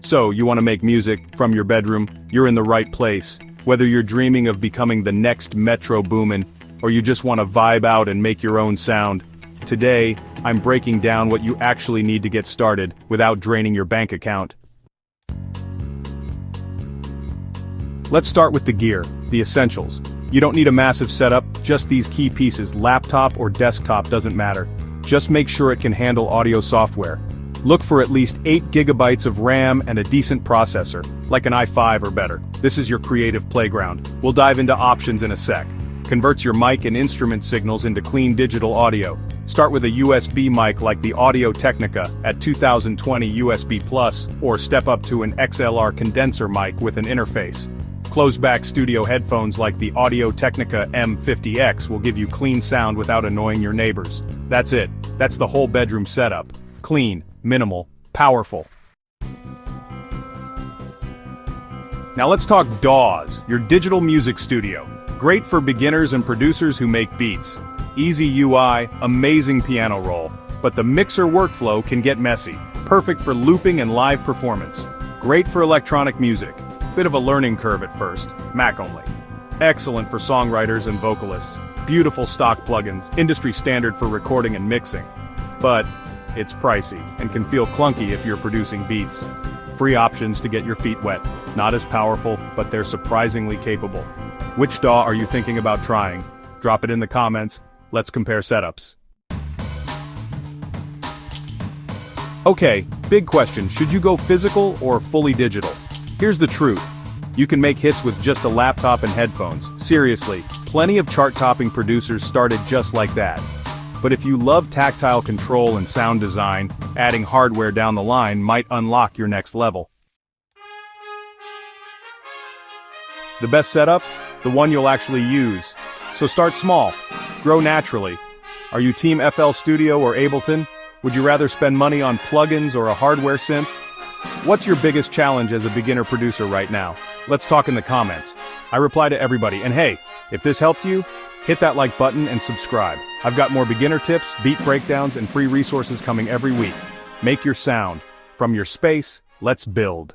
So, you want to make music from your bedroom? You're in the right place. Whether you're dreaming of becoming the next Metro Boomin, or you just want to vibe out and make your own sound, today, I'm breaking down what you actually need to get started without draining your bank account. Let's start with the gear, the essentials. You don't need a massive setup, just these key pieces. Laptop or desktop doesn't matter. Just make sure it can handle audio software. Look for at least 8 GB of RAM and a decent processor, like an i5 or better. This is your creative playground. We'll dive into options in a sec. Converts your mic and instrument signals into clean digital audio. Start with a USB mic like the Audio Technica at 2020 USB+, or step up to an XLR condenser mic with an interface. Closed-back studio headphones like the Audio Technica M50X will give you clean sound without annoying your neighbors. That's it. That's the whole bedroom setup. Clean, minimal, powerful. Now let's talk DAWs, your digital music studio. Great for beginners and producers who make beats. Easy UI, amazing piano roll. But the mixer workflow can get messy. Perfect for looping and live performance. Great for electronic music. Bit of a learning curve at first, Mac only. Excellent for songwriters and vocalists. Beautiful stock plugins, industry standard for recording and mixing. But it's pricey, and can feel clunky if you're producing beats. Free options to get your feet wet. Not as powerful, but they're surprisingly capable. Which DAW are you thinking about trying? Drop it in the comments. Let's compare setups. Okay, big question. Should you go physical or fully digital? Here's the truth. You can make hits with just a laptop and headphones. Seriously, plenty of chart-topping producers started just like that. But if you love tactile control and sound design, adding hardware down the line might unlock your next level. The best setup? The one you'll actually use. So start small. Grow naturally. Are you Team FL Studio or Ableton? Would you rather spend money on plugins or a hardware synth? What's your biggest challenge as a beginner producer right now? Let's talk in the comments. I reply to everybody, and hey, if this helped you, hit that like button and subscribe. I've got more beginner tips, beat breakdowns, and free resources coming every week. Make your sound. From your space, let's build.